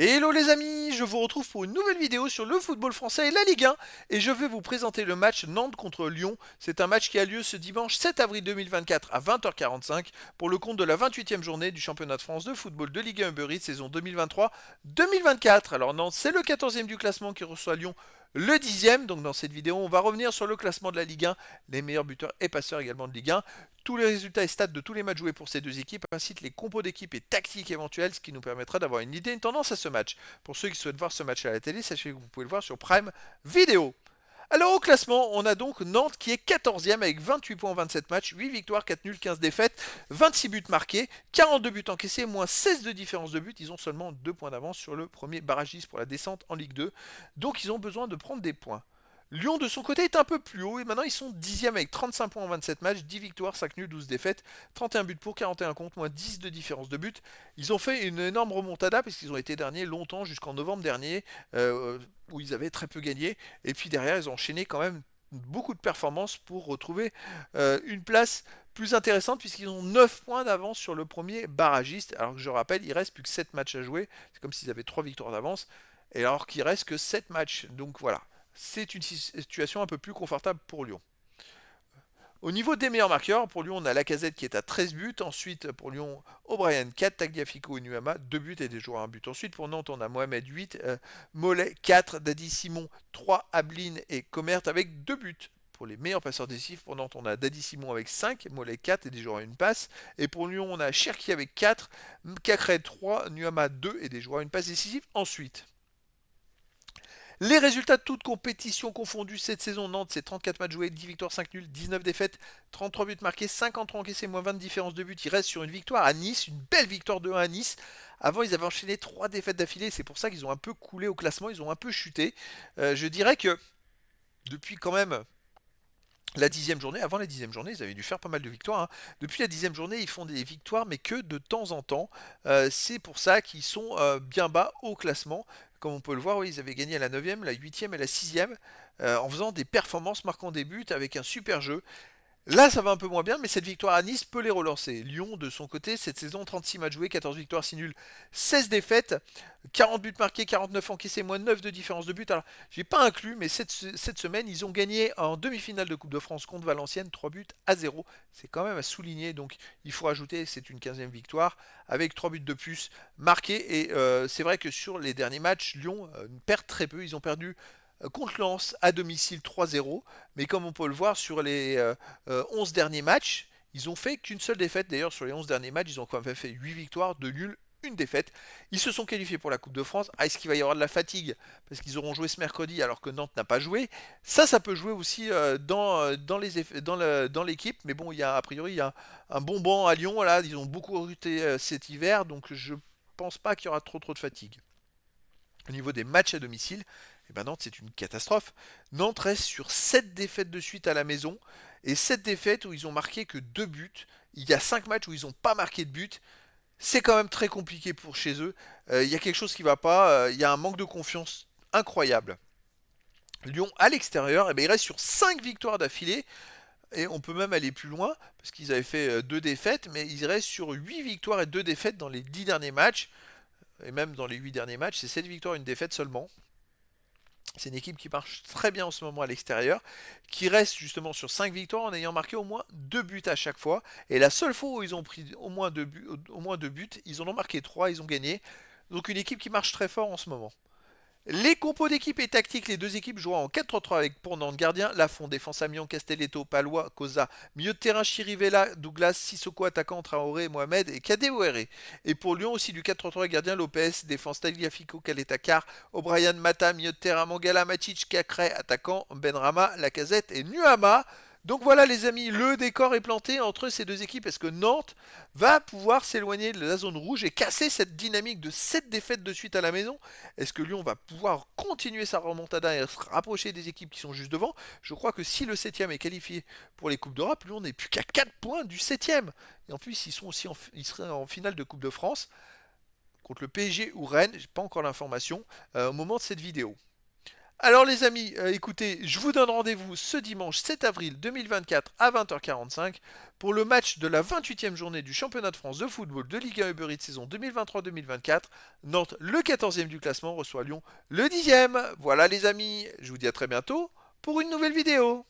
Hello les amis, je vous retrouve pour une nouvelle vidéo sur le football français et la Ligue 1 et je vais vous présenter le match Nantes contre Lyon. C'est un match qui a lieu ce dimanche 7 avril 2024 à 20h45 pour le compte de la 28e journée du championnat de France de football de Ligue 1 Uber Eats saison 2023-2024. Alors Nantes c'est le 14e du classement qui reçoit Lyon le 10e. Donc dans cette vidéo on va revenir sur le classement de la Ligue 1, les meilleurs buteurs et passeurs également de Ligue 1, tous les résultats et stats de tous les matchs joués pour ces deux équipes, ainsi que les compos d'équipes et tactiques éventuelles, ce qui nous permettra d'avoir une idée, une tendance à ce match. Pour ceux qui souhaitent voir ce match à la télé, sachez que vous pouvez le voir sur Prime Vidéo. Alors au classement, on a donc Nantes qui est 14e avec 28 points en 27 matchs, 8 victoires, 4 nuls, 15 défaites, 26 buts marqués, 42 buts encaissés, moins 16 de différence de but. Ils ont seulement 2 points d'avance sur le premier barragiste pour la descente en Ligue 2. Donc ils ont besoin de prendre des points. Lyon de son côté est un peu plus haut et maintenant ils sont 10e avec 35 points en 27 matchs, 10 victoires, 5 nuls, 12 défaites, 31 buts pour, 41 contre, moins 10 de différence de but. Ils ont fait une énorme remontada parce qu'ils ont été derniers longtemps jusqu'en novembre dernier où ils avaient très peu gagné et puis derrière ils ont enchaîné quand même beaucoup de performances pour retrouver une place plus intéressante puisqu'ils ont 9 points d'avance sur le premier barragiste alors que je rappelle il reste plus que 7 matchs à jouer, c'est comme s'ils avaient 3 victoires d'avance et alors qu'il reste que 7 matchs donc voilà, c'est une situation un peu plus confortable pour Lyon. Au niveau des meilleurs marqueurs, pour Lyon, on a Lacazette qui est à 13 buts. Ensuite, pour Lyon, O'Brien 4, Tagliafico et Nuama 2 buts et des joueurs 1 but. Ensuite, pour Nantes, on a Mohamed 8, Mollet 4, Dadi Simon 3, Ablin et Comert avec 2 buts. Pour les meilleurs passeurs décisifs, pour Nantes, on a Dadi Simon avec 5, Mollet 4 et des joueurs 1 passe. Et pour Lyon, on a Cherki avec 4, Cacré 3, Nuama 2 et des joueurs 1 passe décisive. Ensuite, les résultats de toutes compétitions confondues cette saison, Nantes, c'est 34 matchs joués, 10 victoires, 5 nuls, 19 défaites, 33 buts marqués, 53 encaissés, moins 20 de différence de but. Ils restent sur une victoire à Nice, une belle victoire de 1 à Nice. Avant, ils avaient enchaîné 3 défaites d'affilée, c'est pour ça qu'ils ont un peu coulé au classement, ils ont un peu chuté. Je dirais que depuis quand même la 10e journée, avant la 10e journée, ils avaient dû faire pas mal de victoires, hein. Depuis la 10e journée, ils font des victoires, mais que de temps en temps. C'est pour ça qu'ils sont bien bas au classement. Comme on peut le voir, oui, ils avaient gagné à la 9e, la 8e et la 6e, en faisant des performances, marquant des buts avec un super jeu. Là, ça va un peu moins bien, mais cette victoire à Nice peut les relancer. Lyon, de son côté, cette saison, 36 matchs joués, 14 victoires, 6 nuls, 16 défaites, 40 buts marqués, 49 encaissés, moins 9 de différence de but. Alors, j'ai pas inclus, mais cette semaine, ils ont gagné en demi-finale de Coupe de France contre Valenciennes, 3 buts à 0. C'est quand même à souligner, donc il faut rajouter, c'est une 15e victoire, avec 3 buts de plus marqués. Et c'est vrai que sur les derniers matchs, Lyon perd très peu. Ils ont perdu contre Lens à domicile 3-0. Mais comme on peut le voir sur les 11 derniers matchs, ils ont fait qu'une seule défaite. D'ailleurs, sur les 11 derniers matchs, ils ont quand même fait 8 victoires, 2 nuls, une défaite. Ils se sont qualifiés pour la Coupe de France. Ah, est-ce qu'il va y avoir de la fatigue parce qu'ils auront joué ce mercredi alors que Nantes n'a pas joué? Ça peut jouer aussi dans l'équipe. Mais bon, a priori il y a un bon banc à Lyon. Là, ils ont beaucoup recruté cet hiver, donc je pense pas qu'il y aura trop de fatigue. Au niveau des matchs à domicile, eh ben Nantes, c'est une catastrophe. Nantes reste sur 7 défaites de suite à la maison, et 7 défaites où ils ont marqué que 2 buts. Il y a 5 matchs où ils n'ont pas marqué de but. C'est quand même très compliqué pour chez eux. Il y a quelque chose qui ne va pas. Il y a un manque de confiance incroyable. Lyon, à l'extérieur, eh ben, il reste sur 5 victoires d'affilée. Et on peut même aller plus loin, parce qu'ils avaient fait 2 défaites, mais ils restent sur 8 victoires et 2 défaites dans les 10 derniers matchs. Et même dans les 8 derniers matchs, c'est 7 victoires et une défaite seulement. C'est une équipe qui marche très bien en ce moment à l'extérieur, qui reste justement sur 5 victoires en ayant marqué au moins 2 buts à chaque fois. Et la seule fois où ils ont pris au moins 2 buts, ils en ont marqué 3, ils ont gagné. Donc une équipe qui marche très fort en ce moment. Les compos d'équipe et tactique, les deux équipes joueront en 4-3-3 avec pour Nantes gardien, Lafont, défense Amiens, Castelletto, Palois, Cosa, milieu de terrain Chirivella, Douglas, Sissoko, attaquant Traoré, Mohamed et Kadewere. Et pour Lyon aussi du 4-3-3 gardien Lopez, défense Tagliafico, Kaletakar, O'Brien, Mata, milieu de terrain Mangala, Matic, Cacré, attaquant Benrama, Lacazette et Nuama. Donc voilà les amis, le décor est planté entre ces deux équipes. Est-ce que Nantes va pouvoir s'éloigner de la zone rouge et casser cette dynamique de 7 défaites de suite à la maison? Est-ce que Lyon va pouvoir continuer sa remontada et se rapprocher des équipes qui sont juste devant? Je crois que si le 7ème est qualifié pour les Coupes d'Europe, Lyon n'est plus qu'à 4 points du 7ème. Et en plus, ils seraient en finale de Coupe de France contre le PSG ou Rennes, j'ai pas encore l'information au moment de cette vidéo. Alors les amis, écoutez, je vous donne rendez-vous ce dimanche 7 avril 2024 à 20h45 pour le match de la 28e journée du championnat de France de football de Ligue 1 Uber Eats saison 2023-2024. Nantes, le 14e du classement, reçoit Lyon, le 10e. Voilà les amis, je vous dis à très bientôt pour une nouvelle vidéo.